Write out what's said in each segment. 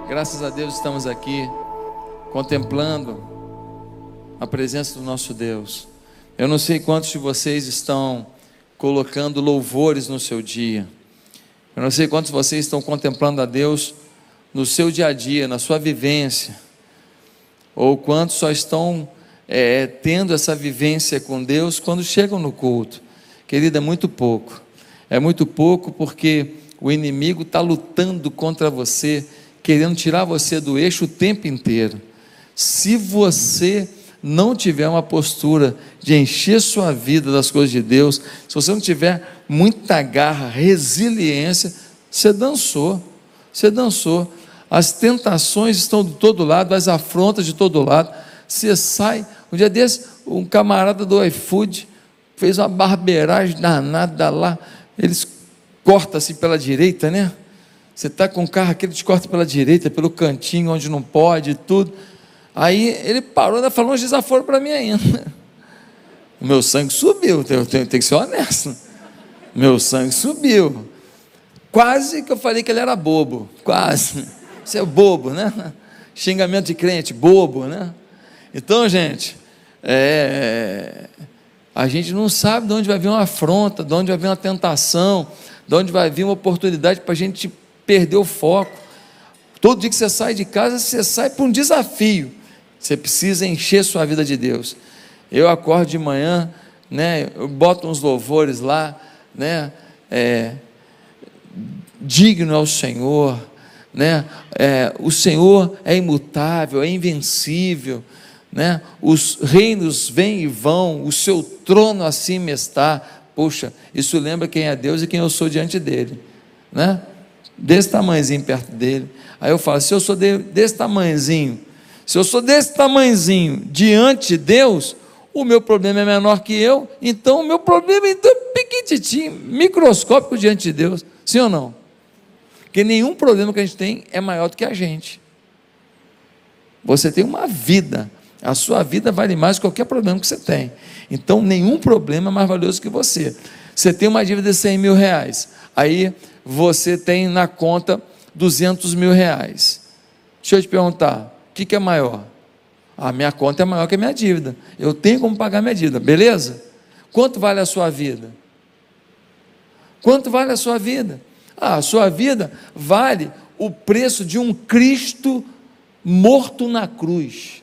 Graças a Deus estamos aqui contemplando a presença do nosso Deus. Eu não sei quantos de vocês estão colocando louvores no seu dia. Eu não sei quantos de vocês estão contemplando a Deus no seu dia a dia, na sua vivência. Ou quantos só estão tendo essa vivência com Deus quando chegam no culto. Querida, é muito pouco. É muito pouco porque o inimigo está lutando contra você, querendo tirar você do eixo o tempo inteiro. Se você não tiver uma postura de encher sua vida das coisas de Deus, se você não tiver muita garra, resiliência, você dançou. As tentações estão de todo lado, as afrontas de todo lado. Você sai, um dia desse, um camarada do iFood fez uma barbeiragem danada lá, eles cortam assim pela direita, né? Você está com o carro aqui, ele te corta pela direita, pelo cantinho, onde não pode, tudo. Aí ele parou, ainda falou uns desaforos para mim ainda. O meu sangue subiu, tem que ser honesto. Meu sangue subiu. Quase que eu falei que ele era bobo, quase. Você é bobo, né? Xingamento de crente, bobo, né? Então, gente, a gente não sabe de onde vai vir uma afronta, de onde vai vir uma tentação, de onde vai vir uma oportunidade para a gente perder o foco. Todo dia que você sai de casa, você sai para um desafio. Você precisa encher sua vida de Deus. Eu acordo de manhã, né? Eu boto uns louvores lá, né? Digno é o Senhor, né? O Senhor é imutável, é invencível, né? Os reinos vêm e vão, o seu trono acima está. Poxa, isso lembra quem é Deus e quem eu sou diante dele, né? Desse tamanhozinho perto dele. Aí eu falo, se eu sou desse tamanhozinho, diante de Deus, o meu problema é menor que eu, então o meu problema é pequititinho, microscópico diante de Deus, sim ou não? Porque nenhum problema que a gente tem é maior do que a gente. Você tem uma vida, a sua vida vale mais que qualquer problema que você tem, então nenhum problema é mais valioso que você. Você tem uma dívida de 100 mil reais, aí você tem na conta 200 mil reais, deixa eu te perguntar, o que é maior? A minha conta é maior que a minha dívida, eu tenho como pagar minha dívida, beleza? Quanto vale a sua vida? Quanto vale a sua vida? A sua vida vale o preço de um Cristo morto na cruz.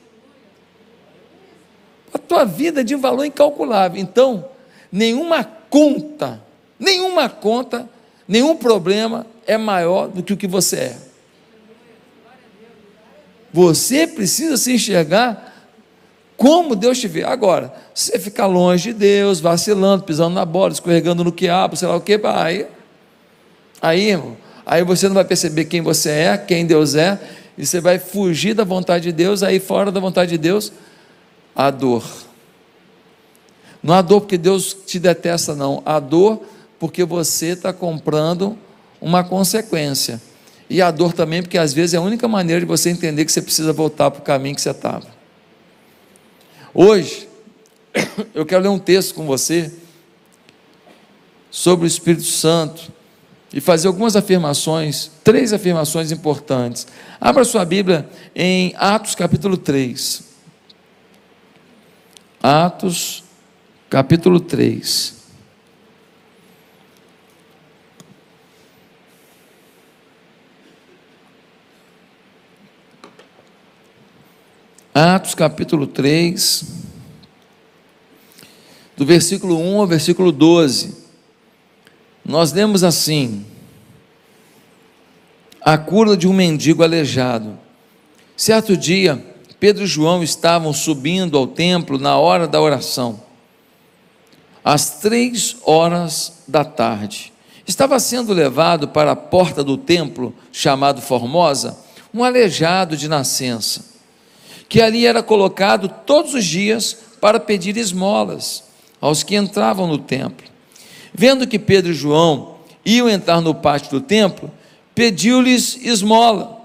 A tua vida é de valor incalculável. Então, nenhuma conta, nenhum problema é maior do que o que você é. Você precisa se enxergar como Deus te vê. Agora, se você ficar longe de Deus, vacilando, pisando na bola, escorregando no quiabo, sei lá o que, aí você não vai perceber quem você é, quem Deus é, e você vai fugir da vontade de Deus. Aí fora da vontade de Deus, a dor. Não há dor porque Deus te detesta, não. Há dor porque você está comprando uma consequência. E a dor também porque às vezes é a única maneira de você entender que você precisa voltar para o caminho que você estava. Hoje, eu quero ler um texto com você sobre o Espírito Santo e fazer algumas afirmações, 3 afirmações importantes. Abra sua Bíblia em Atos capítulo 3. Atos capítulo 3. Atos capítulo 3, do versículo 1 ao versículo 12, nós lemos assim: a cura de um mendigo aleijado. Certo dia, Pedro e João estavam subindo ao templo na hora da oração, às 3 horas da tarde. Estava sendo levado para a porta do templo, chamado Formosa, um aleijado de nascença, que ali era colocado todos os dias para pedir esmolas aos que entravam no templo. Vendo que Pedro e João iam entrar no pátio do templo, pediu-lhes esmola.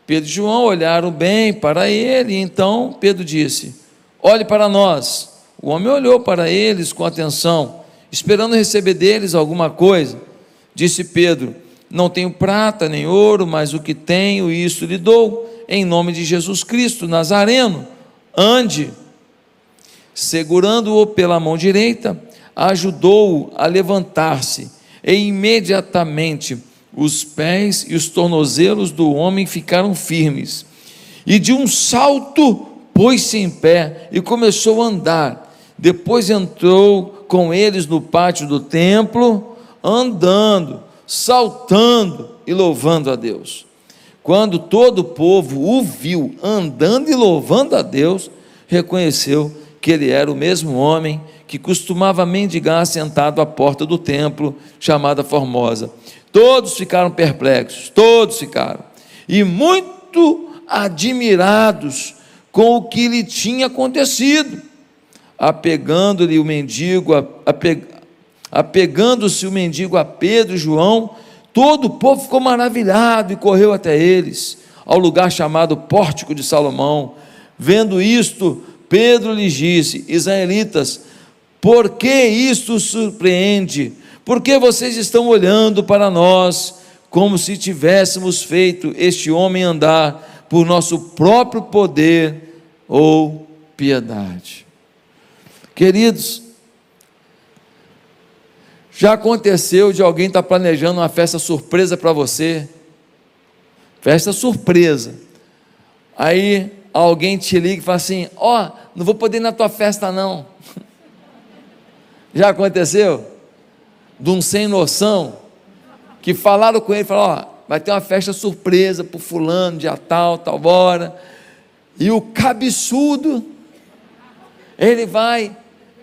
Pedro e João olharam bem para ele, e então Pedro disse: olhe para nós. O homem olhou para eles com atenção, esperando receber deles alguma coisa. Disse Pedro: não tenho prata nem ouro, mas o que tenho, isso lhe dou. Em nome de Jesus Cristo Nazareno, ande. Segurando-o pela mão direita, ajudou-o a levantar-se, e imediatamente os pés e os tornozelos do homem ficaram firmes, e de um salto pôs-se em pé e começou a andar. Depois entrou com eles no pátio do templo, andando, saltando e louvando a Deus. Quando todo o povo o viu andando e louvando a Deus, reconheceu que ele era o mesmo homem que costumava mendigar sentado à porta do templo, chamada Formosa. Todos ficaram perplexos, todos ficaram, e muito admirados com o que lhe tinha acontecido. Apegando-se o mendigo a Pedro e João, todo o povo ficou maravilhado e correu até eles, ao lugar chamado Pórtico de Salomão. Vendo isto, Pedro lhes disse: israelitas, por que isto os surpreende? Por que vocês estão olhando para nós, como se tivéssemos feito este homem andar por nosso próprio poder ou piedade? Queridos, já aconteceu de alguém estar planejando uma festa surpresa para você? Festa surpresa. Aí alguém te liga e fala assim: ó, não vou poder ir na tua festa não. Já aconteceu? De um sem noção, que falaram com ele, falaram: ó, vai ter uma festa surpresa para o fulano, dia tal, tal hora, e o cabeçudo, ele vai,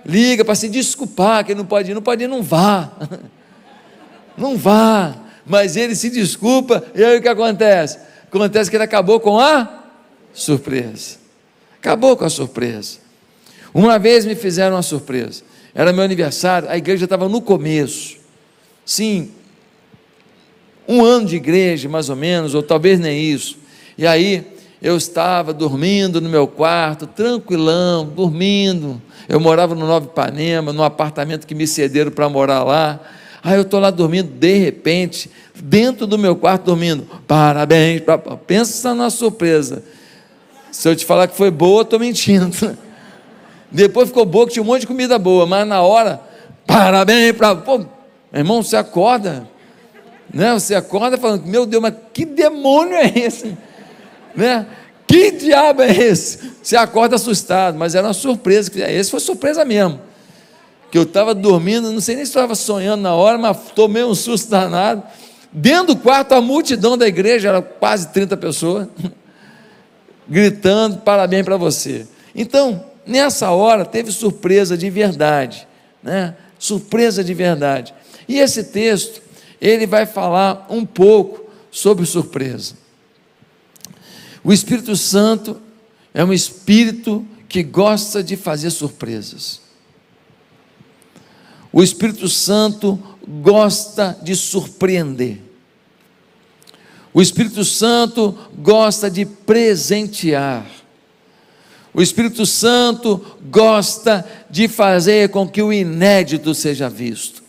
liga para se desculpar, que ele não pode ir, não vá, não vá, mas ele se desculpa, e aí o que acontece? Acontece que ele acabou com a surpresa, acabou com a surpresa. Uma vez me fizeram uma surpresa, era meu aniversário, a igreja estava no começo, sim, 1 ano de igreja, mais ou menos, ou talvez nem isso, e aí eu estava dormindo no meu quarto, tranquilão, dormindo. Eu morava no Nova Ipanema, num apartamento que me cederam para morar lá. Aí eu estou lá dormindo, de repente, dentro do meu quarto dormindo, parabéns, pensa na surpresa. Se eu te falar que foi boa, estou mentindo. Depois ficou boa, que tinha um monte de comida boa, mas na hora, parabéns, pô, meu irmão, você acorda, né? Você acorda falando: meu Deus, mas que demônio é esse? Né? Que diabo é esse? Você acorda assustado, mas era uma surpresa. Esse foi surpresa mesmo, que eu estava dormindo, não sei nem se estava sonhando na hora, mas tomei um susto danado. Dentro do quarto, a multidão da igreja, era quase 30 pessoas, gritando: parabéns para você. Então, nessa hora, teve surpresa de verdade, né? Surpresa de verdade. E esse texto, ele vai falar um pouco sobre surpresa. O Espírito Santo é um Espírito que gosta de fazer surpresas. O Espírito Santo gosta de surpreender. O Espírito Santo gosta de presentear. O Espírito Santo gosta de fazer com que o inédito seja visto.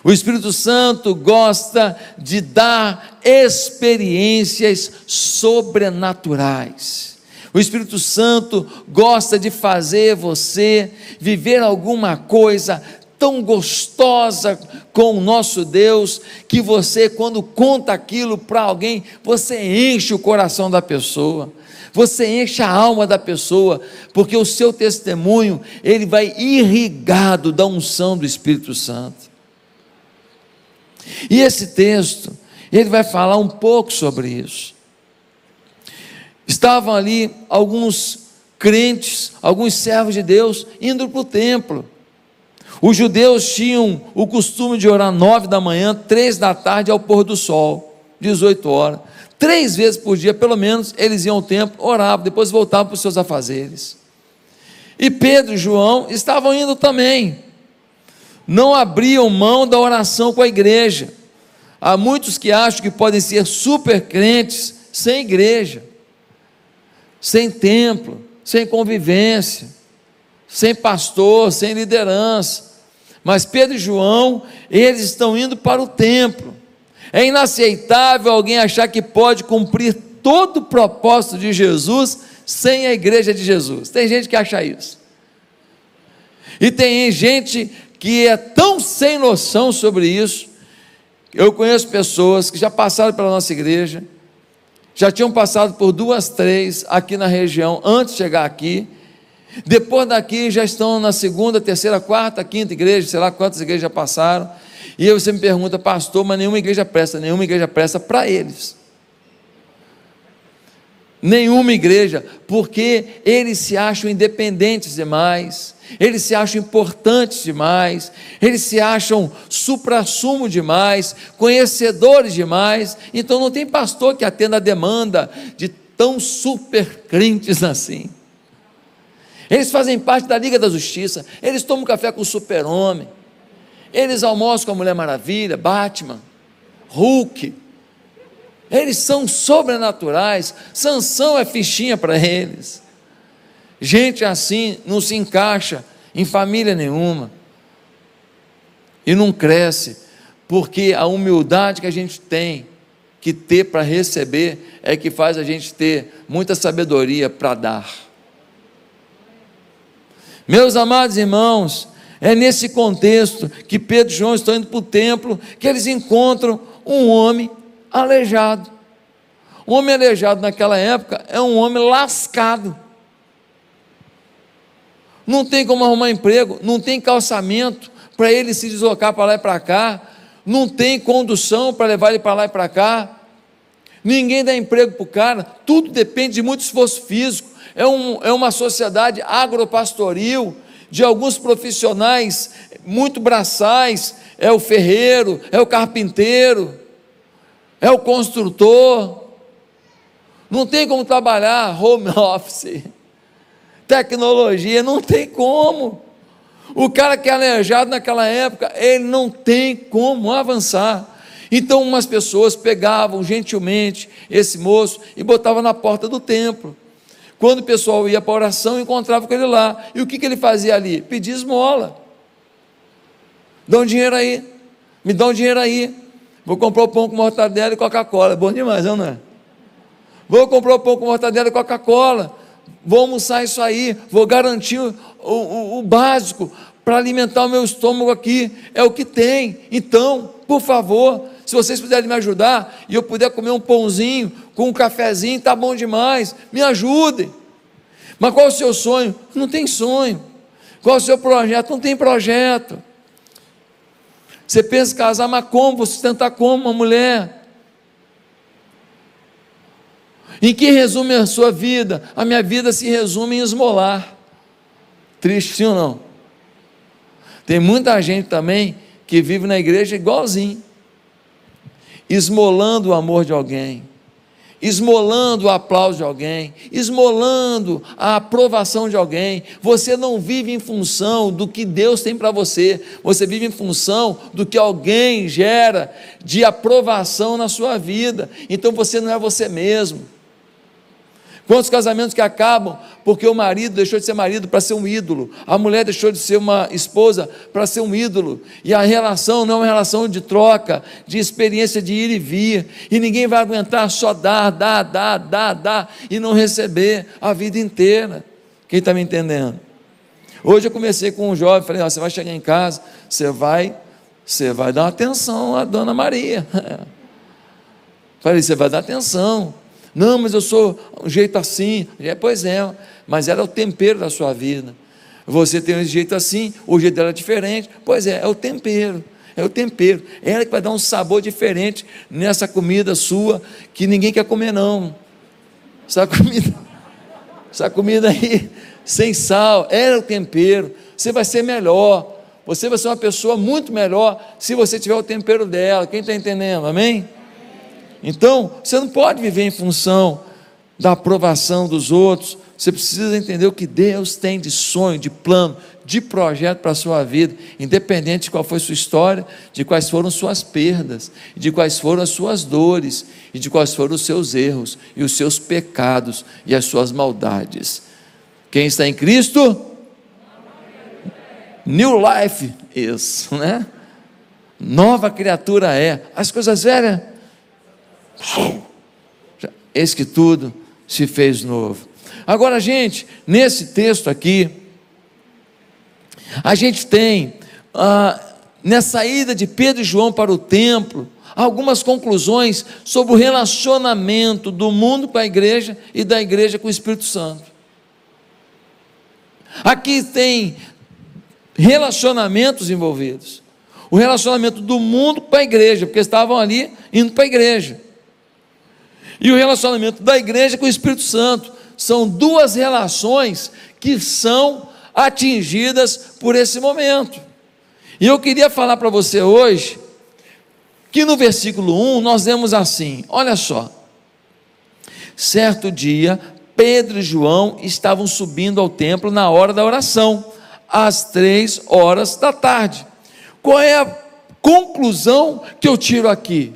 O Espírito Santo gosta de dar experiências sobrenaturais. O Espírito Santo gosta de fazer você viver alguma coisa tão gostosa com o nosso Deus, que você, quando conta aquilo para alguém, você enche o coração da pessoa, você enche a alma da pessoa, porque o seu testemunho, ele vai irrigado da unção do Espírito Santo. E esse texto, ele vai falar um pouco sobre isso. Estavam ali alguns crentes, alguns servos de Deus, indo para o templo. Os judeus tinham o costume de orar 9 da manhã, 3 da tarde ao pôr do sol, 18 horas. 3 vezes por dia, pelo menos, eles iam ao templo, oravam, depois voltavam para os seus afazeres. E Pedro e João estavam indo também. Não abriam mão da oração com a igreja. Há muitos que acham que podem ser super crentes sem igreja, sem templo, sem convivência, sem pastor, sem liderança. Mas Pedro e João, eles estão indo para o templo. É inaceitável alguém achar que pode cumprir todo o propósito de Jesus sem a igreja de Jesus. Tem gente que acha isso. E tem gente que é tão sem noção sobre isso. Eu conheço pessoas que já passaram pela nossa igreja, já tinham passado por 2, 3 aqui na região antes de chegar aqui. Depois daqui já estão na 2ª, 3ª, 4ª, 5ª igreja, sei lá quantas igrejas já passaram. E aí você me pergunta, pastor, mas nenhuma igreja presta para eles. Nenhuma igreja, porque eles se acham independentes demais, eles se acham importantes demais, eles se acham suprassumo demais, conhecedores demais. Então não tem pastor que atenda a demanda de tão super crentes assim. Eles fazem parte da Liga da Justiça, eles tomam café com o Super-Homem, eles almoçam com a Mulher Maravilha, Batman, Hulk. Eles são sobrenaturais. Sansão é fichinha para eles. Gente assim não se encaixa em família nenhuma e não cresce, porque a humildade que a gente tem que ter para receber é que faz a gente ter muita sabedoria para dar. Meus amados irmãos, é nesse contexto que Pedro e João estão indo para o templo, que eles encontram um homem aleijado. Um homem aleijado naquela época é um homem lascado, não tem como arrumar emprego, não tem calçamento para ele se deslocar para lá e para cá, não tem condução para levar ele para lá e para cá, ninguém dá emprego para o cara, tudo depende de muito esforço físico. É uma sociedade agropastoril, de alguns profissionais muito braçais, é o ferreiro, é o carpinteiro, é o construtor, não tem como trabalhar home office, tecnologia, não tem como. O cara que é aleijado naquela época, ele não tem como avançar. Então umas pessoas pegavam gentilmente esse moço e botavam na porta do templo. Quando o pessoal ia para a oração, encontrava com ele lá. E o que ele fazia ali? Pedia esmola. Dá um dinheiro aí, me dá um dinheiro aí. Vou comprar o pão com mortadela e Coca-Cola. É bom demais, não é? Vou comprar o pão com mortadela e Coca-Cola. Vou almoçar isso aí. Vou garantir o básico para alimentar o meu estômago aqui. É o que tem. Então, por favor, se vocês puderem me ajudar e eu puder comer um pãozinho com um cafezinho, está bom demais. Me ajudem. Mas qual é o seu sonho? Não tem sonho. Qual é o seu projeto? Não tem projeto. Você pensa em casar, mas como? Você sustentar como uma mulher? Em que resume a sua vida? A minha vida se resume em esmolar. Triste, sim ou não? Tem muita gente também que vive na igreja igualzinho, esmolando o amor de alguém, esmolando o aplauso de alguém, esmolando a aprovação de alguém. Você não vive em função do que Deus tem para você, você vive em função do que alguém gera de aprovação na sua vida. Então você não é você mesmo. Quantos casamentos que acabam porque o marido deixou de ser marido para ser um ídolo, a mulher deixou de ser uma esposa para ser um ídolo, e a relação não é uma relação de troca, de experiência de ir e vir, e ninguém vai aguentar só dar, e não receber a vida inteira. Quem está me entendendo? Hoje eu comecei com um jovem, falei, você vai chegar em casa, você vai dar atenção à Dona Maria. Falei, você vai dar atenção. Não, mas eu sou um jeito assim. Pois é, mas ela é o tempero da sua vida. Você tem um jeito assim, o jeito dela é diferente. Pois é o tempero, é o tempero. Ela que vai dar um sabor diferente nessa comida sua, que ninguém quer comer não. Essa comida aí, sem sal, ela é o tempero. Você vai ser melhor, você vai ser uma pessoa muito melhor, se você tiver o tempero dela. Quem está entendendo? Amém? Então, você não pode viver em função da aprovação dos outros. Você precisa entender o que Deus tem de sonho, de plano, de projeto para a sua vida, independente de qual foi sua história, de quais foram suas perdas, de quais foram as suas dores, e de quais foram os seus erros, e os seus pecados, e as suas maldades. Quem está em Cristo? New life is, né? Nova criatura é. As coisas velhas, eis que tudo se fez novo. Agora, gente, nesse texto aqui, a gente tem, nessa ida de Pedro e João para o templo, algumas conclusões sobre o relacionamento do mundo com a igreja e da igreja com o Espírito Santo. Aqui tem relacionamentos envolvidos. O relacionamento do mundo com a igreja, porque estavam ali indo para a igreja. E o relacionamento da igreja com o Espírito Santo. São duas relações que são atingidas por esse momento. E eu queria falar para você hoje, que no versículo 1 nós vemos assim, olha só. Certo dia, Pedro e João estavam subindo ao templo na hora da oração, às 3 horas da tarde. Qual é a conclusão que eu tiro aqui?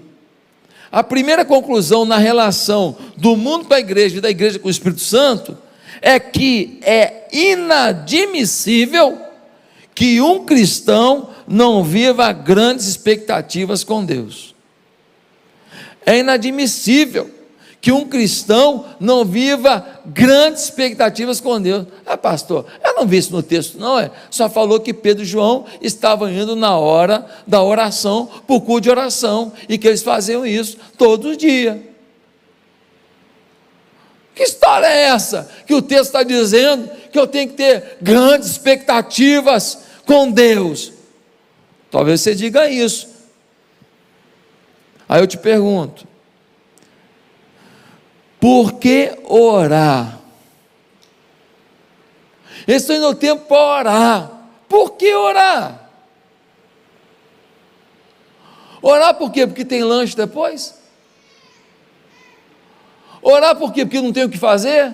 A primeira conclusão na relação do mundo com a igreja e da igreja com o Espírito Santo é que é inadmissível que um cristão não viva grandes expectativas com Deus. É inadmissível que um cristão não viva grandes expectativas com Deus. Pastor, eu não vi isso no texto, não, só falou que Pedro e João estavam indo na hora da oração, para o culto de oração, e que eles faziam isso todos os dias. Que história é essa? Que o texto está dizendo que eu tenho que ter grandes expectativas com Deus. Talvez você diga isso. Aí eu te pergunto, por que orar? Eles estão indo ao tempo para orar. Por que orar? Orar por quê? Porque tem lanche depois? Orar por quê? Porque não tem o que fazer?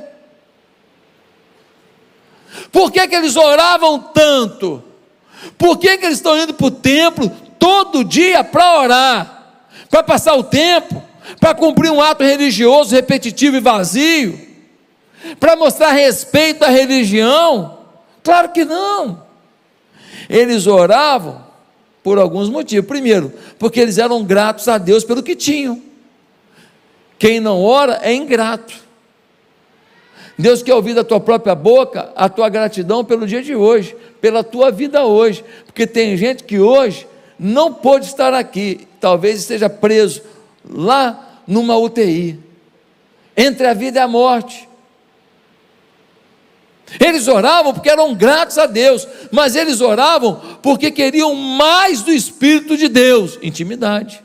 Por que eles oravam tanto? Por que eles estão indo para o templo todo dia para orar? Para passar o tempo? Para cumprir um ato religioso repetitivo e vazio? Para mostrar respeito à religião? Claro que não. Eles oravam por alguns motivos. Primeiro, porque eles eram gratos a Deus pelo que tinham. Quem não ora é ingrato. Deus quer ouvir da tua própria boca a tua gratidão pelo dia de hoje, pela tua vida hoje, porque tem gente que hoje não pôde estar aqui, talvez esteja preso lá numa UTI, entre a vida e a morte. Eles oravam porque eram gratos a Deus, mas eles oravam porque queriam mais do Espírito de Deus, intimidade.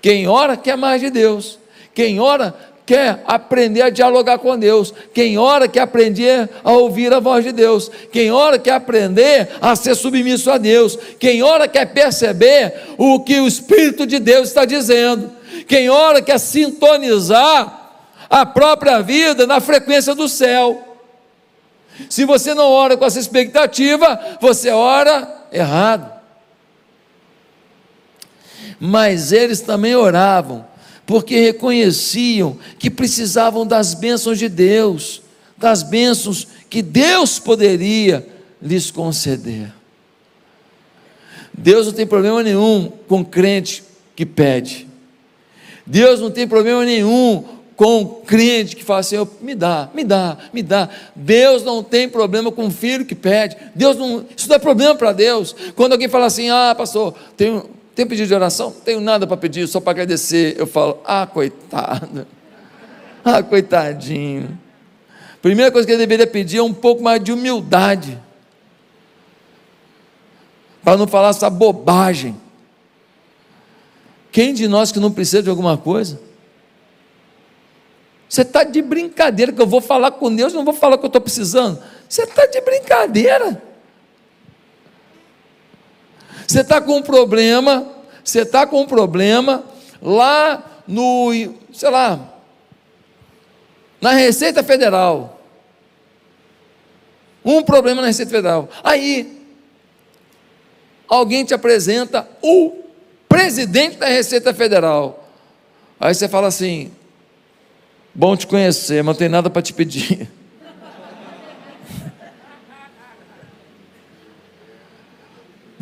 Quem ora quer mais de Deus, quem ora quer aprender a dialogar com Deus, quem ora quer aprender a ouvir a voz de Deus, quem ora quer aprender a ser submisso a Deus, quem ora quer perceber o que o Espírito de Deus está dizendo, quem ora quer sintonizar a própria vida na frequência do céu. Se você não ora com essa expectativa, você ora errado. Mas eles também oravam porque reconheciam que precisavam das bênçãos de Deus, das bênçãos que Deus poderia lhes conceder. Deus não tem problema nenhum com crente que pede. Deus não tem problema nenhum com crente que fala assim, me dá. Deus não tem problema com filho que pede. Isso não é problema para Deus. Quando alguém fala assim, pastor, tem pedido de oração? Não tenho nada para pedir, só para agradecer. Eu falo, coitado, coitadinho. Primeira coisa que ele deveria pedir é um pouco mais de humildade, para não falar essa bobagem. Quem de nós que não precisa de alguma coisa? Você está de brincadeira que eu vou falar com Deus, não vou falar que eu estou precisando. Você está de brincadeira. Você está com um problema lá no, na Receita Federal. Um problema na Receita Federal. Aí, alguém te apresenta o presidente da Receita Federal. Aí você fala assim, bom te conhecer, mas não tem nada para te pedir.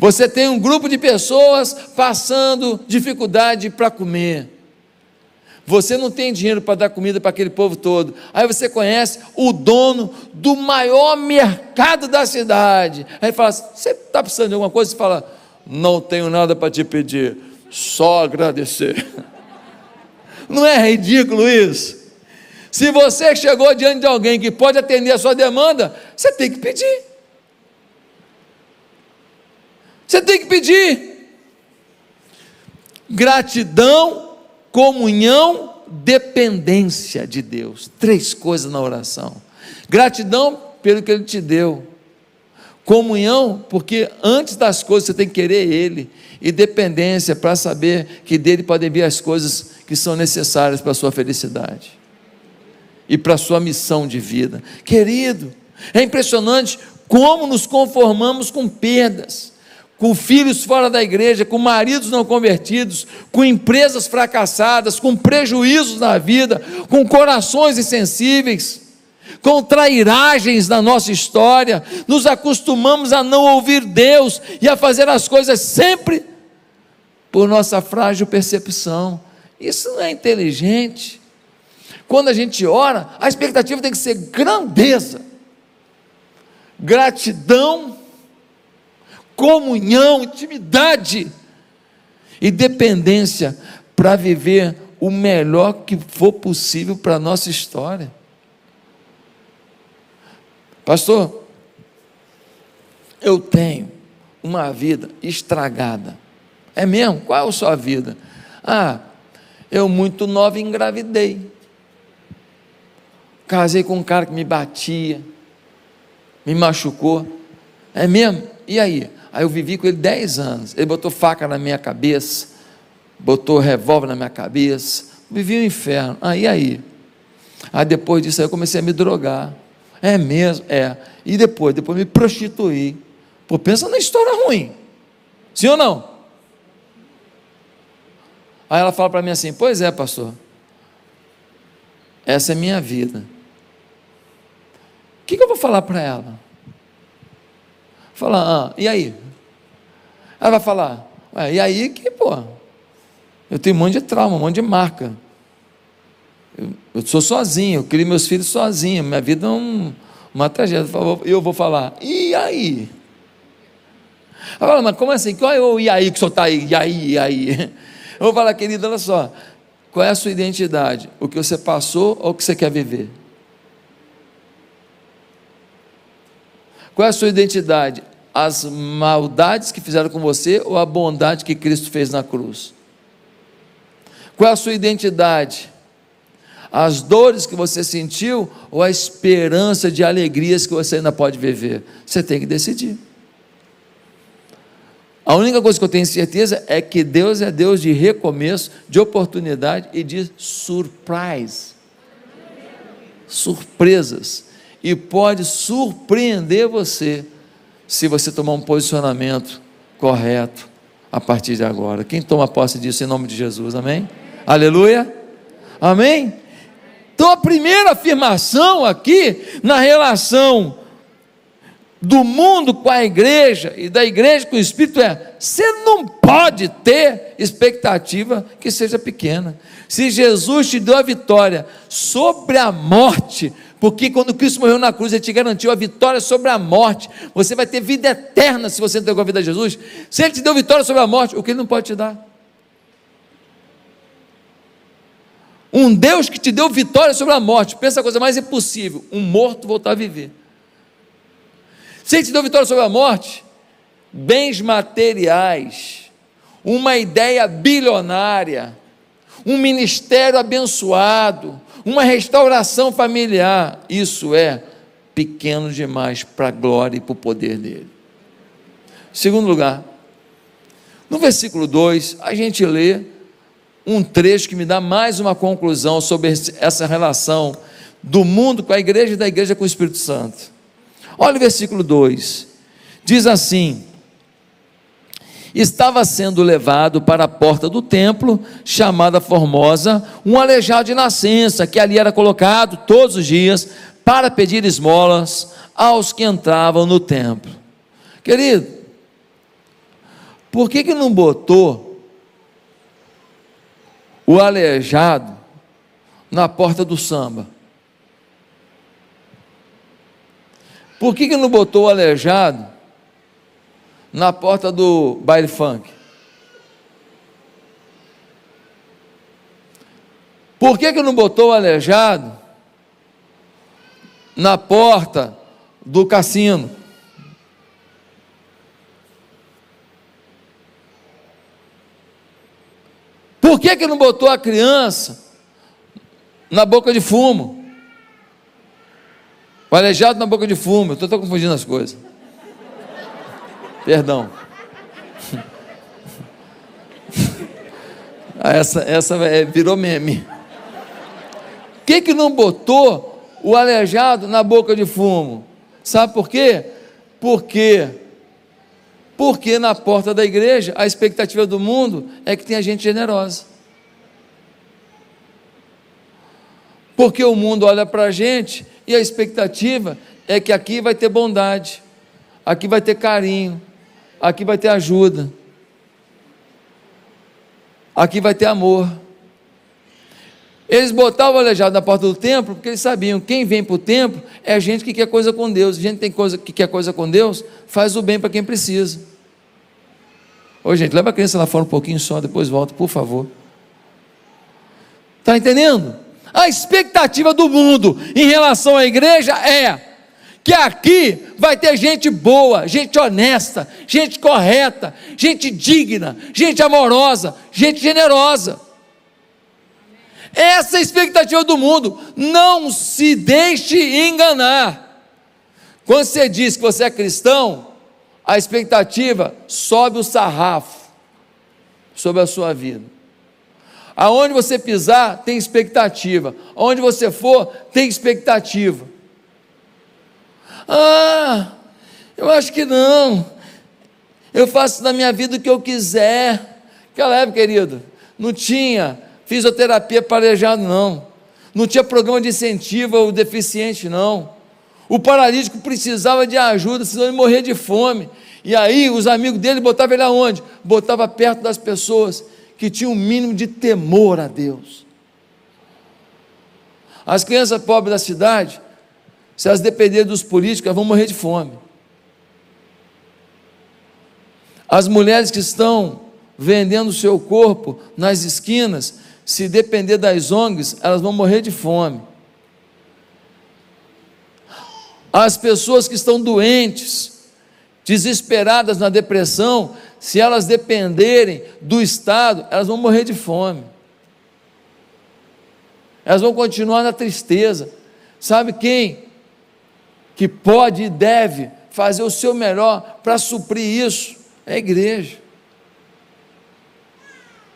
Você tem um grupo de pessoas passando dificuldade para comer. Você não tem dinheiro para dar comida para aquele povo todo. Aí você conhece o dono do maior mercado da cidade. Aí fala assim: você está precisando de alguma coisa? Você fala: não tenho nada para te pedir, só agradecer. Não é ridículo isso? Se você chegou diante de alguém que pode atender a sua demanda, você tem que pedir. Você tem que pedir. Gratidão, comunhão, dependência de Deus. 3 coisas na oração. Gratidão pelo que Ele te deu. Comunhão, porque antes das coisas você tem que querer Ele. E dependência, para saber que dele podem vir as coisas que são necessárias para a sua felicidade e para a sua missão de vida. Querido, é impressionante como nos conformamos com perdas, com filhos fora da igreja, com maridos não convertidos, com empresas fracassadas, com prejuízos na vida, com corações insensíveis, com trairagens na nossa história. Nos acostumamos a não ouvir Deus e a fazer as coisas sempre por nossa frágil percepção. Isso não é inteligente. Quando a gente ora, a expectativa tem que ser grandeza, gratidão, comunhão, intimidade e dependência para viver o melhor que for possível para a nossa história. Pastor, eu tenho uma vida estragada. É mesmo? Qual é a sua vida? Eu muito nova engravidei. Casei com um cara que me batia, me machucou. É mesmo? E aí? Aí eu vivi com ele 10 anos. Ele botou faca na minha cabeça, botou revólver na minha cabeça. Vivi um inferno. E aí? Aí depois disso aí eu comecei a me drogar. É mesmo? É. E depois me prostituí. Pô, pensa na história ruim. Sim ou não? Aí ela fala para mim assim: pois é, pastor, essa é minha vida. O que eu vou falar para ela? Falar: e aí? Ela vai falar: e aí que, eu tenho um monte de trauma, um monte de marca. Eu sou sozinho, eu crio meus filhos sozinho, minha vida é uma tragédia. Eu vou falar: e aí? Ela fala: mas como assim? Qual é o e aí que o senhor está aí? E aí? Eu vou falar: querida, olha só, qual é a sua identidade? O que você passou ou o que você quer viver? Qual é a sua identidade? As maldades que fizeram com você ou a bondade que Cristo fez na cruz? Qual é a sua identidade? As dores que você sentiu ou a esperança de alegrias que você ainda pode viver? Você tem que decidir. A única coisa que eu tenho certeza é que Deus é Deus de recomeço, de oportunidade e de surprise. Surpresas. E pode surpreender você, se você tomar um posicionamento correto a partir de agora. Quem toma posse disso em nome de Jesus? Amém? Aleluia? Amém? Então a primeira afirmação aqui, na relação do mundo com a igreja e da igreja com o Espírito, você não pode ter expectativa que seja pequena. Se Jesus te deu a vitória sobre a morte, porque quando Cristo morreu na cruz, Ele te garantiu a vitória sobre a morte, você vai ter vida eterna se você entregou a vida a Jesus. Se Ele te deu vitória sobre a morte, o que Ele não pode te dar? Um Deus que te deu vitória sobre a morte, pensa a coisa mais impossível, um morto voltar a viver. Se Ele te deu vitória sobre a morte, bens materiais, uma ideia bilionária, um ministério abençoado, uma restauração familiar, isso é pequeno demais para a glória e para o poder dele. Segundo lugar, no versículo 2, a gente lê um trecho que me dá mais uma conclusão sobre essa relação do mundo com a igreja e da igreja com o Espírito Santo. Olha o versículo 2, diz assim: estava sendo levado para a porta do templo, chamada Formosa, um aleijado de nascença, que ali era colocado todos os dias, para pedir esmolas aos que entravam no templo. Querido, Por que não botou o aleijado na porta do samba? Por que não botou o aleijado na porta do baile funk? Por que não botou o aleijado na porta do cassino? Por que não botou a criança na boca de fumo? O aleijado na boca de fumo. Eu estou confundindo as coisas. Perdão. Essa virou meme. Por que não botou o aleijado na boca de fumo? Sabe por quê? Porque na porta da igreja a expectativa do mundo é que tenha gente generosa. Porque o mundo olha para a gente e a expectativa é que aqui vai ter bondade, aqui vai ter carinho, aqui vai ter ajuda, aqui vai ter amor. Eles botavam o aleijado na porta do templo porque eles sabiam que quem vem para o templo é gente que quer coisa com Deus. Gente que quer coisa com Deus faz o bem para quem precisa. Ô gente, leva a criança lá fora um pouquinho só, depois volta, por favor. Está entendendo? A expectativa do mundo em relação à igreja é que aqui vai ter gente boa, gente honesta, gente correta, gente digna, gente amorosa, gente generosa. Essa é a expectativa do mundo. Não se deixe enganar. Quando você diz que você é cristão, a expectativa sobe o sarrafo sobre a sua vida. Aonde você pisar, tem expectativa. Aonde você for, tem expectativa. Ah, eu acho que não. Eu faço na minha vida o que eu quiser. Aquela época, querido, não tinha fisioterapia para aleijado, não. Não tinha programa de incentivo ao deficiente, não. O paralítico precisava de ajuda, senão ele morria de fome. E aí, os amigos dele botavam ele aonde? Botava perto das pessoas que tinham um mínimo de temor a Deus. As crianças pobres da cidade, se elas dependerem dos políticos, elas vão morrer de fome. As mulheres que estão vendendo o seu corpo nas esquinas, se depender das ONGs, elas vão morrer de fome. As pessoas que estão doentes, desesperadas na depressão, se elas dependerem do Estado, elas vão morrer de fome. Elas vão continuar na tristeza. Sabe quem que pode e deve fazer o seu melhor para suprir isso? É a igreja.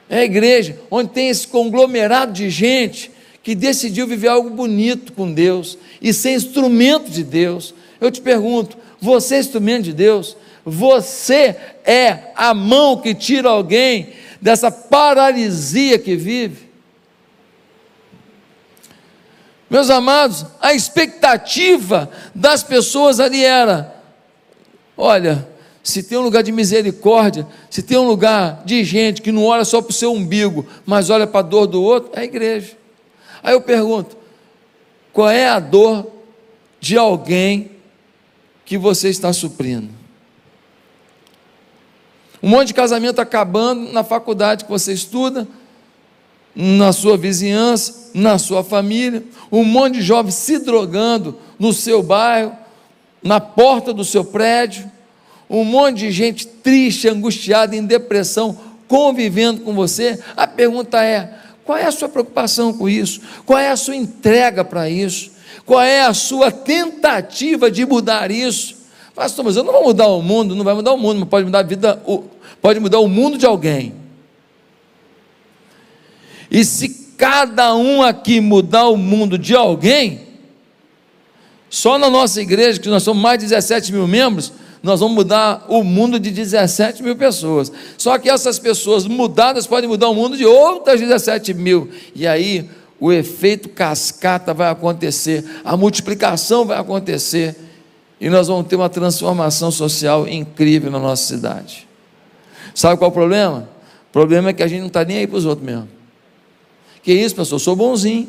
É a igreja, onde tem esse conglomerado de gente que decidiu viver algo bonito com Deus e ser instrumento de Deus. Eu te pergunto, você é instrumento de Deus? Você é a mão que tira alguém dessa paralisia que vive? Meus amados, a expectativa das pessoas ali era: olha, se tem um lugar de misericórdia, se tem um lugar de gente que não olha só para o seu umbigo, mas olha para a dor do outro, é a igreja. Aí eu pergunto, qual é a dor de alguém que você está suprindo? Um monte de casamento acabando na faculdade que você estuda, na sua vizinhança, na sua família, um monte de jovens se drogando no seu bairro, na porta do seu prédio, um monte de gente triste, angustiada, em depressão, convivendo com você. A pergunta é: qual é a sua preocupação com isso? Qual é a sua entrega para isso? Qual é a sua tentativa de mudar isso? Pastor, mas eu não vou mudar o mundo. Não vai mudar o mundo, mas pode mudar a vida, pode mudar o mundo de alguém. E se cada um aqui mudar o mundo de alguém, só na nossa igreja, que nós somos mais de 17 mil membros, nós vamos mudar o mundo de 17 mil pessoas. Só que essas pessoas mudadas podem mudar o mundo de outras 17 mil. E aí o efeito cascata vai acontecer, a multiplicação vai acontecer, e nós vamos ter uma transformação social incrível na nossa cidade. Sabe qual é o problema? O problema é que a gente não está nem aí para os outros mesmo. Que isso, pastor? Eu sou bonzinho.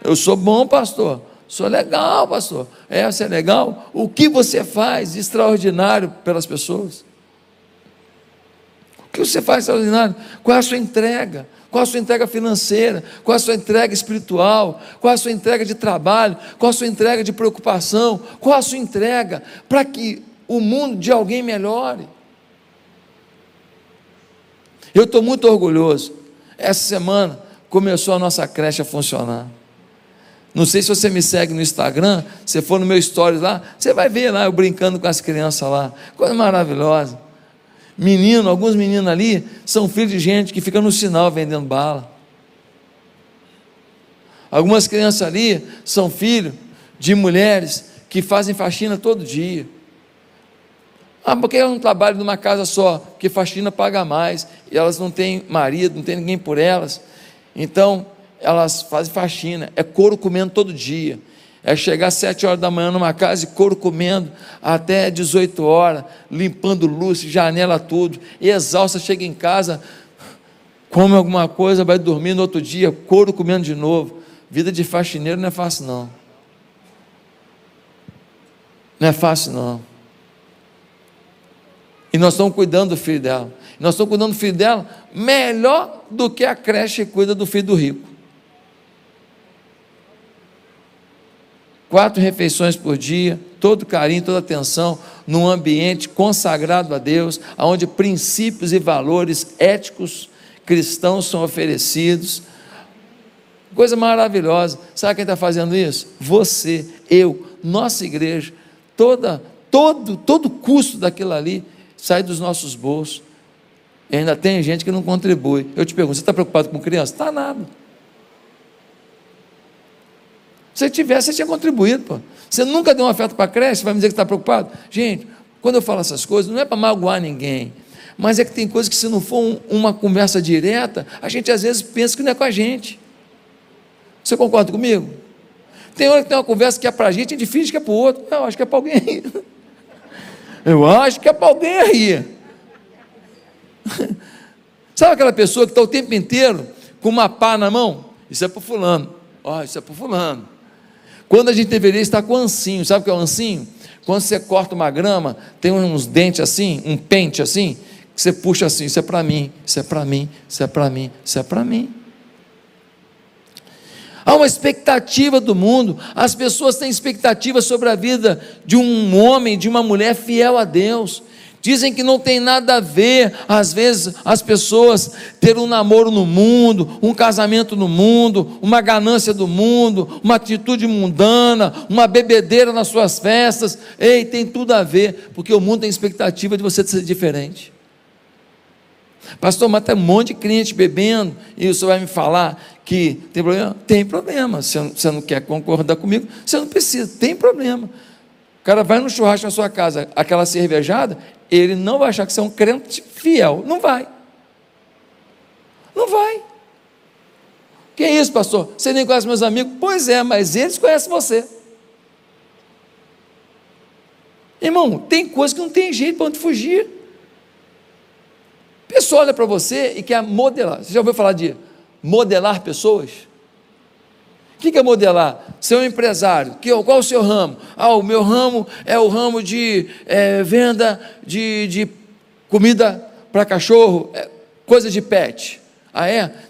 Eu sou bom, pastor. Sou legal, pastor. Você é legal? O que você faz de extraordinário pelas pessoas? O que você faz de extraordinário? Qual é a sua entrega? Qual a sua entrega financeira? Qual a sua entrega espiritual? Qual a sua entrega de trabalho? Qual a sua entrega de preocupação? Qual a sua entrega para que o mundo de alguém melhore? Eu estou muito orgulhoso. Essa semana começou a nossa creche a funcionar. Não sei se você me segue no Instagram, se for no meu stories lá, você vai ver lá eu brincando com as crianças lá, coisa maravilhosa. Alguns meninos ali são filhos de gente que fica no sinal vendendo bala. Algumas crianças ali são filhos de mulheres que fazem faxina todo dia. Porque elas não trabalham numa casa só, porque faxina paga mais, e elas não têm marido, não tem ninguém por elas, então elas fazem faxina, é couro comendo todo dia, é chegar às 7 horas da manhã numa casa e couro comendo até 18 horas, limpando luz, janela, tudo, e exausta, chega em casa, come alguma coisa, vai dormir no outro dia, couro comendo de novo. Vida de faxineiro não é fácil não, não é fácil não. E nós estamos cuidando do filho dela, nós estamos cuidando do filho dela melhor do que a creche cuida do filho do rico. 4 refeições por dia, todo carinho, toda atenção, num ambiente consagrado a Deus, onde princípios e valores éticos cristãos são oferecidos. Coisa maravilhosa. Sabe quem está fazendo isso? Você, eu, nossa igreja, todo o custo daquilo ali sai dos nossos bolsos. E ainda tem gente que não contribui. Eu te pergunto, você está preocupado com criança? Está nada. Se tivesse, você tinha contribuído, pô. Você nunca deu uma oferta para a creche, vai me dizer que está preocupado? Gente, quando eu falo essas coisas, não é para magoar ninguém, mas é que tem coisas que, se não for uma conversa direta, a gente às vezes pensa que não é com a gente. Você concorda comigo? Tem hora que tem uma conversa que é para a gente finge que é para o outro. Eu acho que é para alguém aí. Eu acho que é para alguém aí. Sabe aquela pessoa que está o tempo inteiro com uma pá na mão? Isso é para o fulano. Isso é para o fulano. Quando a gente deveria estar com ancinho. Sabe o que é o ancinho? Quando você corta uma grama, tem uns dentes assim, um pente assim, que você puxa assim, isso é para mim, isso é para mim, isso é para mim, isso é para mim. Há uma expectativa do mundo, as pessoas têm expectativa sobre a vida de um homem, de uma mulher fiel a Deus. Dizem que não tem nada a ver, às vezes, as pessoas ter um namoro no mundo, um casamento no mundo, uma ganância do mundo, uma atitude mundana, uma bebedeira nas suas festas. Ei, tem tudo a ver, porque o mundo tem expectativa de você ser diferente. Pastor, mas tem um monte de crente bebendo, e o senhor vai me falar que tem problema? Tem problema. Se você não quer concordar comigo, você não precisa, tem problema. O cara vai no churrasco na sua casa, aquela cervejada, ele não vai achar que você é um crente fiel. Não vai. Não vai. Que é isso, pastor? Você nem conhece meus amigos? Pois é, mas eles conhecem você. Irmão, tem coisa que não tem jeito para onde fugir. A pessoa olha para você e quer modelar. Você já ouviu falar de modelar pessoas? O que é modelar? Ser um empresário. Qual o seu ramo? O meu ramo é o ramo de venda de comida para cachorro, coisa de pet.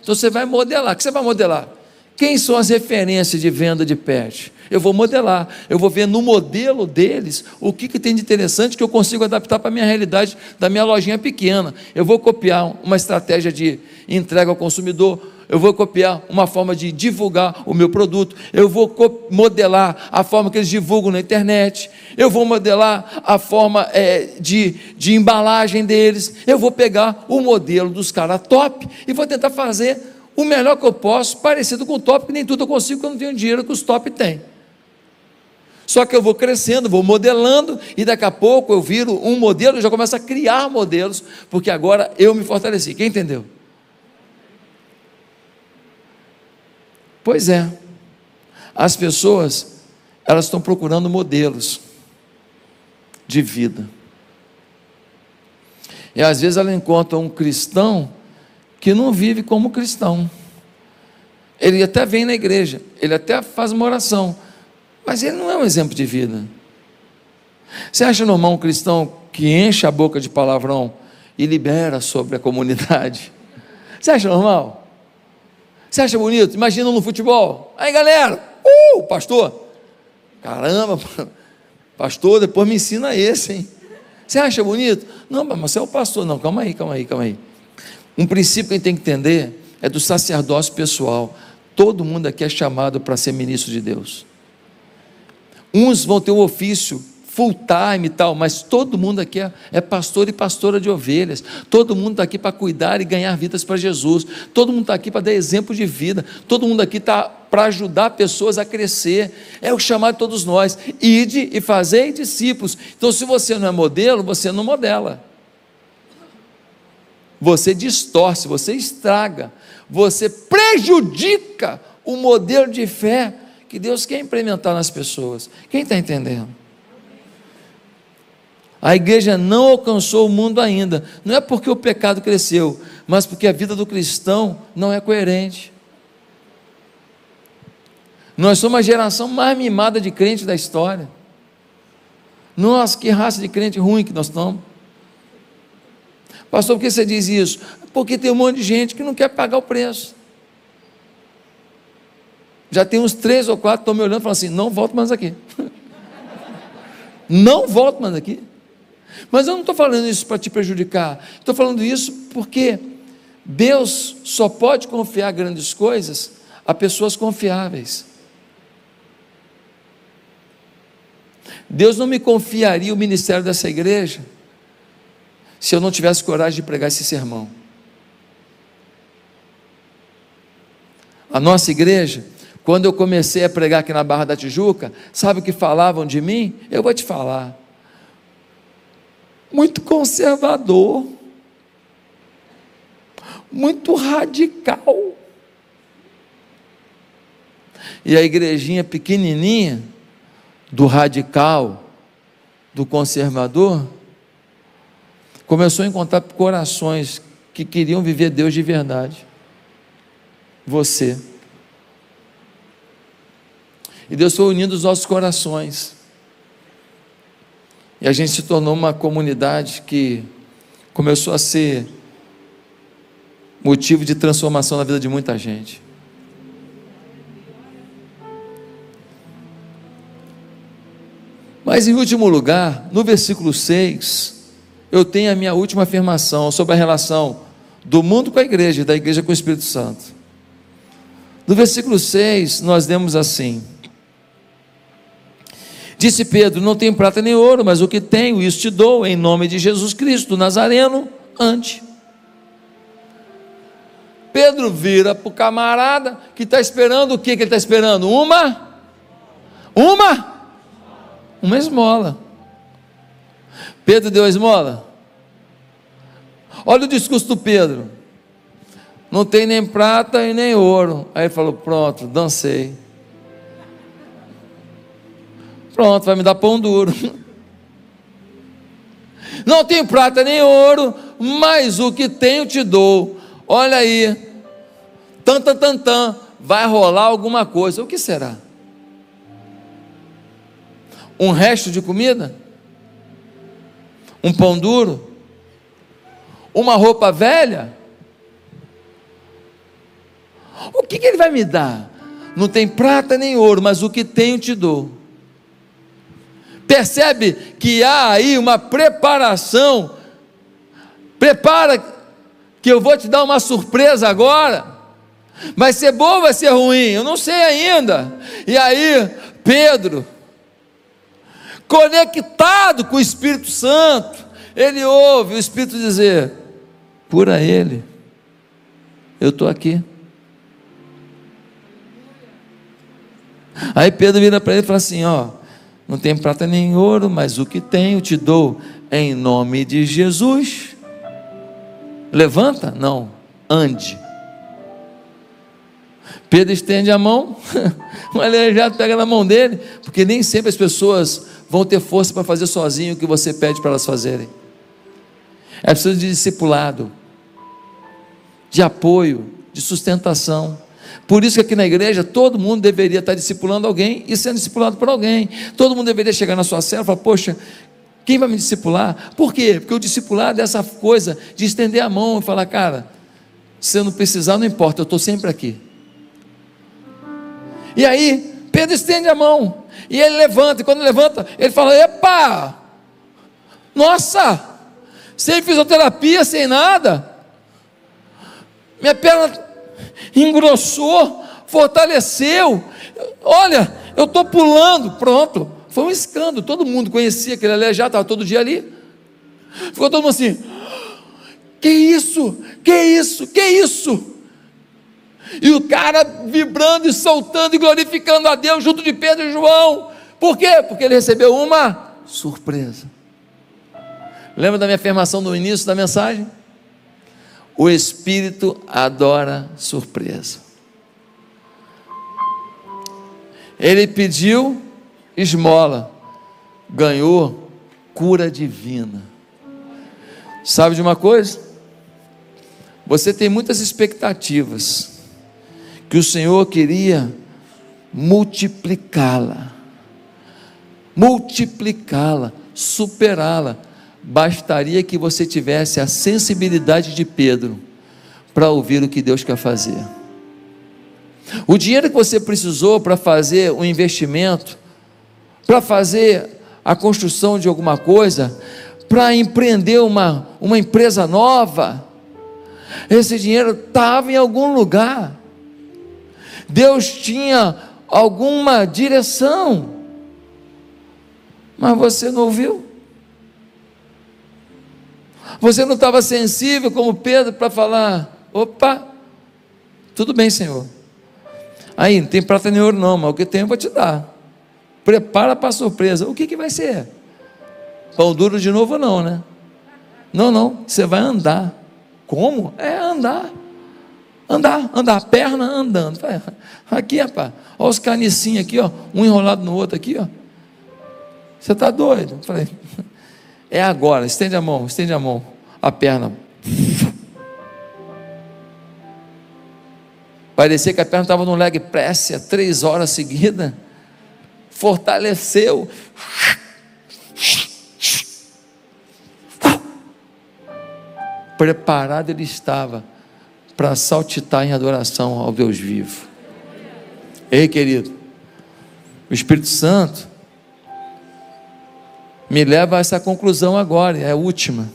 Então você vai modelar. O que você vai modelar? Quem são as referências de venda de pet? Eu vou modelar, eu vou ver no modelo deles o que tem de interessante que eu consigo adaptar para a minha realidade da minha lojinha pequena. Eu vou copiar uma estratégia de entrega ao consumidor, eu vou copiar uma forma de divulgar o meu produto, eu vou modelar a forma que eles divulgam na internet, eu vou modelar a forma de embalagem deles, eu vou pegar o modelo dos caras top e vou tentar fazer o melhor que eu posso, parecido com o top, que nem tudo eu consigo, porque eu não tenho dinheiro que os top têm. Só que eu vou crescendo, vou modelando, e daqui a pouco eu viro um modelo, e já começo a criar modelos, porque agora eu me fortaleci. Quem entendeu? Pois é, as pessoas, elas estão procurando modelos de vida. E às vezes ela encontra um cristão que não vive como cristão. Ele até vem na igreja, ele até faz uma oração, mas ele não é um exemplo de vida. Você acha normal um cristão que enche a boca de palavrão e libera sobre a comunidade? Você acha normal? Você acha bonito? Imagina no futebol. Aí galera, pastor, caramba, pastor, depois me ensina esse, hein? Você acha bonito? Não, mas você é o pastor. Não, calma aí. Um princípio que a gente tem que entender é do sacerdócio pessoal. Todo mundo aqui é chamado para ser ministro de Deus. Uns vão ter um ofício full time e tal, mas todo mundo aqui é pastor e pastora de ovelhas. Todo mundo está aqui para cuidar e ganhar vidas para Jesus. Todo mundo está aqui para dar exemplo de vida. Todo mundo aqui está para ajudar pessoas a crescer. É o chamado de todos nós: ide e fazei discípulos. Então, se você não é modelo, você não modela. Você distorce, você estraga, você prejudica o modelo de fé que Deus quer implementar nas pessoas. Quem está entendendo? A igreja não alcançou o mundo ainda, não é porque o pecado cresceu, mas porque a vida do cristão não é coerente. Nós somos a geração mais mimada de crente da história. Nossa, que raça de crente ruim que nós estamos. Pastor, por que você diz isso? Porque tem um monte de gente que não quer pagar o preço. Já tem uns 3 ou 4 que estão me olhando e falando assim: não volto mais aqui. Não volto mais aqui. Mas eu não estou falando isso para te prejudicar. Estou falando isso porque Deus só pode confiar grandes coisas a pessoas confiáveis. Deus não me confiaria o ministério dessa igreja se eu não tivesse coragem de pregar esse sermão. A nossa igreja, quando eu comecei a pregar aqui na Barra da Tijuca, sabe o que falavam de mim? Eu vou te falar: muito conservador, muito radical. E a igrejinha pequenininha, do radical, do conservador, começou a encontrar corações que queriam viver Deus de verdade. Você. E Deus foi unindo os nossos corações. E a gente se tornou uma comunidade que começou a ser motivo de transformação na vida de muita gente. Mas em último lugar, no versículo 6, eu tenho a minha última afirmação sobre a relação do mundo com a igreja e da igreja com o Espírito Santo. No versículo 6, nós lemos assim: disse Pedro: não tenho prata nem ouro, mas o que tenho, isso te dou, em nome de Jesus Cristo, Nazareno, ande. Pedro vira para o camarada que está esperando o que ele está esperando? Uma esmola. Pedro deu a esmola. Olha o discurso do Pedro: não tem nem prata e nem ouro. Aí ele falou: pronto, dancei. Pronto, vai me dar pão duro. Não tenho prata nem ouro, mas o que tenho te dou. Olha aí, vai rolar alguma coisa. O que será? Um resto de comida? Um pão duro? Uma roupa velha? O que ele vai me dar? Não tem prata nem ouro, mas o que tenho te dou. Percebe que há aí uma preparação. Prepara que eu vou te dar uma surpresa agora. Vai ser bom ou vai ser ruim? Eu não sei ainda. E aí Pedro, conectado com o Espírito Santo, ele ouve o Espírito dizer: cura ele, eu estou aqui. Aí Pedro vira para ele e fala assim: não tem prata nem ouro, mas o que tenho te dou, em nome de Jesus. Levanta? Não, ande. Pedro estende a mão, o aleijado pega na mão dele, porque nem sempre as pessoas vão ter força para fazer sozinho o que você pede para elas fazerem. É preciso de discipulado, de apoio, de sustentação. Por isso que aqui na igreja todo mundo deveria estar discipulando alguém e sendo discipulado por alguém. Todo mundo deveria chegar na sua cela e falar: poxa, quem vai me discipular? Por quê? Porque o discipulado é essa coisa de estender a mão e falar: cara, se eu não precisar, não importa, eu estou sempre aqui. E aí Pedro estende a mão e ele levanta, e quando levanta, ele fala: epa, nossa, sem fisioterapia, sem nada, minha perna engrossou, fortaleceu, olha, eu estou pulando. Pronto, foi um escândalo, todo mundo conhecia aquele aleijado, estava todo dia ali, ficou todo mundo assim: que isso, que isso, que isso? E o cara vibrando e soltando e glorificando a Deus junto de Pedro e João. Por quê? Porque ele recebeu uma surpresa. Lembra da minha afirmação no início da mensagem? O Espírito adora surpresa. Ele pediu esmola, ganhou cura divina. Sabe de uma coisa? Você tem muitas expectativas que o Senhor queria multiplicá-la, superá-la. Bastaria que você tivesse a sensibilidade de Pedro para ouvir o que Deus quer fazer. O dinheiro que você precisou para fazer um investimento, para fazer a construção de alguma coisa, para empreender uma empresa nova, esse dinheiro estava em algum lugar. Deus tinha alguma direção, mas você não ouviu. Você não estava sensível como Pedro para falar: opa, tudo bem, Senhor, aí não tem prata nem ouro não, mas o que tem eu vou te dar. Prepara para a surpresa. O que vai ser? Pão duro de novo não, né? Não, você vai andar. Como? É andar, perna andando. Aqui, rapaz, olha os canicinhos aqui, ó, um enrolado no outro aqui, ó. Você está doido? Falei: é agora, estende a mão, a perna. Parecia que a perna estava no leg press há 3 horas seguidas. Fortaleceu. Preparado ele estava para saltitar em adoração ao Deus vivo. Ei, querido, o Espírito Santo me leva a essa conclusão agora, é a última.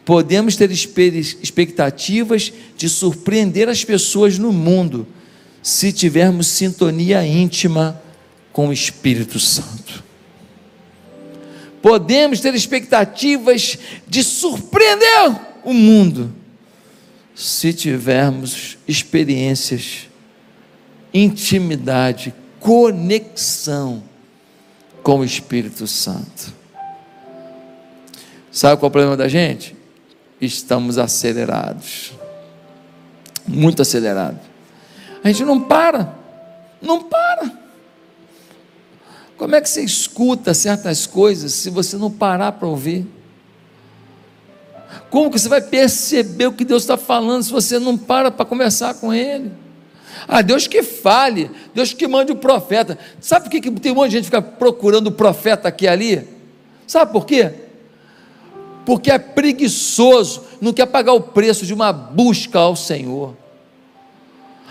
Podemos ter expectativas de surpreender as pessoas no mundo, se tivermos sintonia íntima com o Espírito Santo. Podemos ter expectativas de surpreender o mundo, se tivermos experiências, intimidade, conexão com o Espírito Santo. Sabe qual é o problema da gente? Estamos acelerados, muito acelerados. A gente não para. Como é que você escuta certas coisas se você não parar para ouvir? Como que você vai perceber o que Deus está falando se você não para conversar com Ele? Deus que fale, Deus que mande o profeta. Sabe por que tem um monte de gente que fica procurando o profeta aqui e ali? Sabe por quê? Porque é preguiçoso, não quer pagar o preço de uma busca ao Senhor.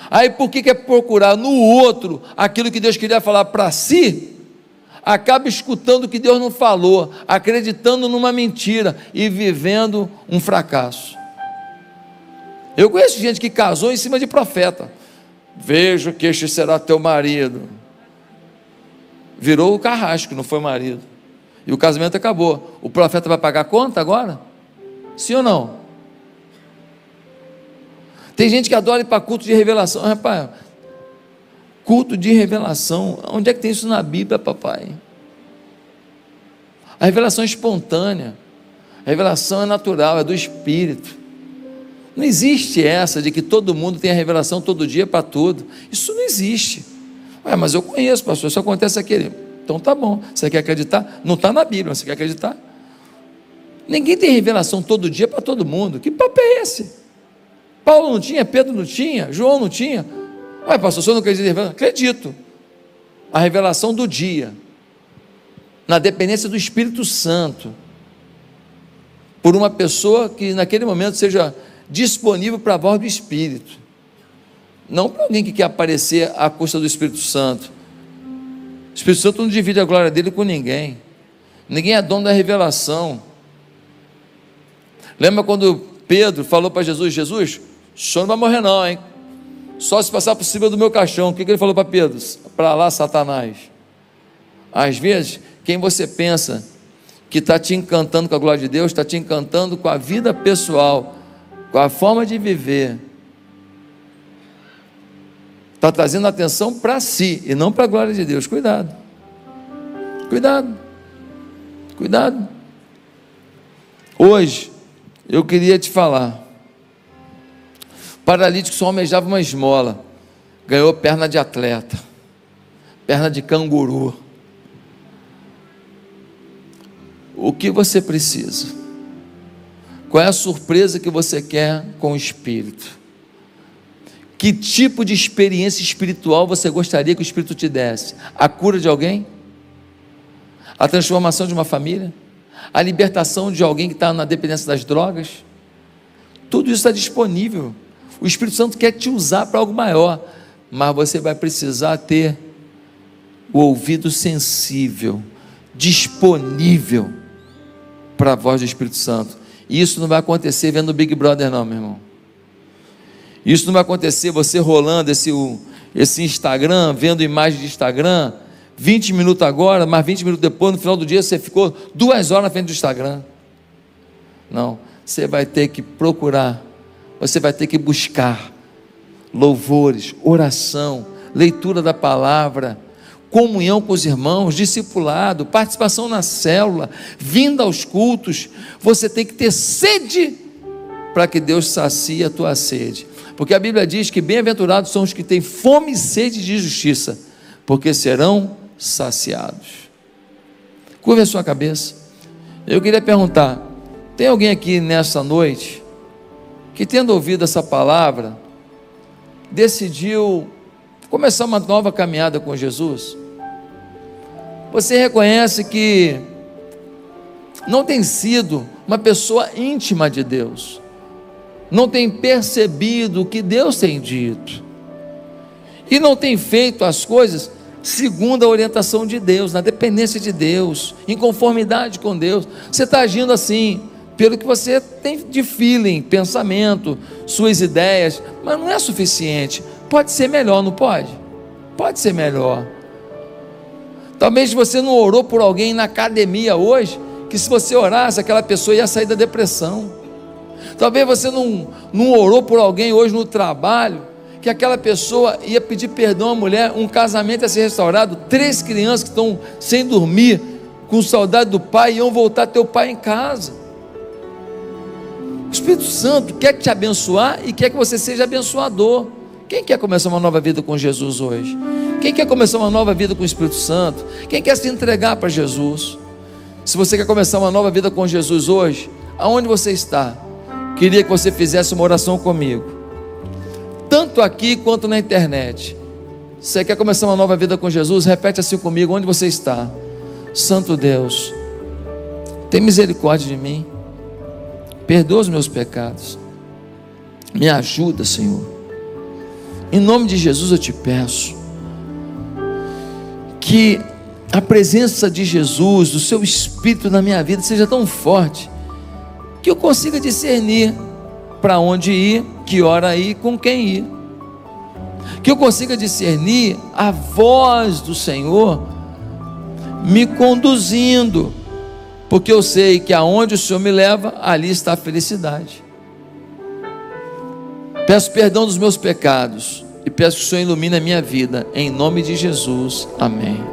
Aí por que quer procurar no outro aquilo que Deus queria falar para si? Acaba escutando o que Deus não falou, acreditando numa mentira e vivendo um fracasso. Eu conheço gente que casou em cima de profeta. Vejo que este será teu marido. Virou o carrasco, não foi marido. E o casamento acabou. O profeta vai pagar a conta agora? Sim ou não? Tem gente que adora ir para culto de revelação. Rapaz, culto de revelação, onde é que tem isso na Bíblia, papai? A revelação é espontânea, a revelação é natural, é do Espírito. Não existe essa de que todo mundo tem a revelação todo dia para tudo. Isso não existe. Mas eu conheço, pastor, isso acontece aqui. Então tá bom, você quer acreditar? Não está na Bíblia, você quer acreditar? Ninguém tem revelação todo dia para todo mundo. Que papo é esse? Paulo não tinha, Pedro não tinha, João não tinha. Ué, pastor, o senhor não acredita em revelação? Acredito. A revelação do dia, na dependência do Espírito Santo, por uma pessoa que naquele momento seja disponível para a voz do Espírito, não para alguém que quer aparecer à custa do Espírito Santo. O Espírito Santo não divide a glória dele com ninguém. Ninguém é dono da revelação. Lembra quando Pedro falou para Jesus: Jesus, o senhor não vai morrer não, hein? Só se passar por cima do meu caixão. O que ele falou para Pedro? Para lá, Satanás. Às vezes, quem você pensa que está te encantando com a glória de Deus, está te encantando com a vida pessoal, com a forma de viver, está trazendo atenção para si e não para a glória de Deus. Cuidado, cuidado, cuidado. Hoje eu queria te falar: paralítico só almejava uma esmola, ganhou perna de atleta, perna de canguru. O que você precisa? Qual é a surpresa que você quer com o Espírito? Que tipo de experiência espiritual você gostaria que o Espírito te desse? A cura de alguém? A transformação de uma família? A libertação de alguém que está na dependência das drogas? Tudo isso está disponível. O Espírito Santo quer te usar para algo maior, mas você vai precisar ter o ouvido sensível, disponível para a voz do Espírito Santo. E isso não vai acontecer vendo o Big Brother não, meu irmão. Isso não vai acontecer você rolando esse Instagram, vendo imagem de Instagram, 20 minutos agora, mais 20 minutos depois, no final do dia você ficou 2 horas na frente do Instagram. Não, você vai ter que procurar, você vai ter que buscar louvores, oração, leitura da palavra, comunhão com os irmãos, discipulado, participação na célula, vinda aos cultos. Você tem que ter sede para que Deus sacie a tua sede, porque a Bíblia diz que bem-aventurados são os que têm fome e sede de justiça, porque serão saciados. Curva a sua cabeça. Eu queria perguntar: tem alguém aqui nessa noite que, tendo ouvido essa palavra, decidiu começar uma nova caminhada com Jesus? Você reconhece que não tem sido uma pessoa íntima de Deus, não tem percebido o que Deus tem dito, e não tem feito as coisas segundo a orientação de Deus, na dependência de Deus, em conformidade com Deus. Você está agindo assim pelo que você tem de feeling, pensamento, suas ideias, mas não é suficiente. Pode ser melhor, não pode? Pode ser melhor. Talvez você não orou por alguém na academia hoje, que se você orasse, aquela pessoa ia sair da depressão. Talvez você não orou por alguém hoje no trabalho, que aquela pessoa ia pedir perdão à mulher, um casamento ia ser restaurado, 3 crianças que estão sem dormir, com saudade do pai, iam voltar a ter o pai em casa. O Espírito Santo quer te abençoar e quer que você seja abençoador. Quem quer começar uma nova vida com Jesus hoje? Quem quer começar uma nova vida com o Espírito Santo? Quem quer se entregar para Jesus? Se você quer começar uma nova vida com Jesus hoje, aonde você está? Queria que você fizesse uma oração comigo, tanto aqui quanto na internet. Você quer começar uma nova vida com Jesus? Repete assim comigo, onde você está. Santo Deus, tem misericórdia de mim, perdoa os meus pecados, me ajuda, Senhor. Em nome de Jesus eu te peço que a presença de Jesus, do seu Espírito na minha vida seja tão forte, que eu consiga discernir para onde ir, que hora ir, com quem ir, que eu consiga discernir a voz do Senhor me conduzindo, porque eu sei que aonde o Senhor me leva, ali está a felicidade. Peço perdão dos meus pecados e peço que o Senhor ilumine a minha vida, em nome de Jesus, amém.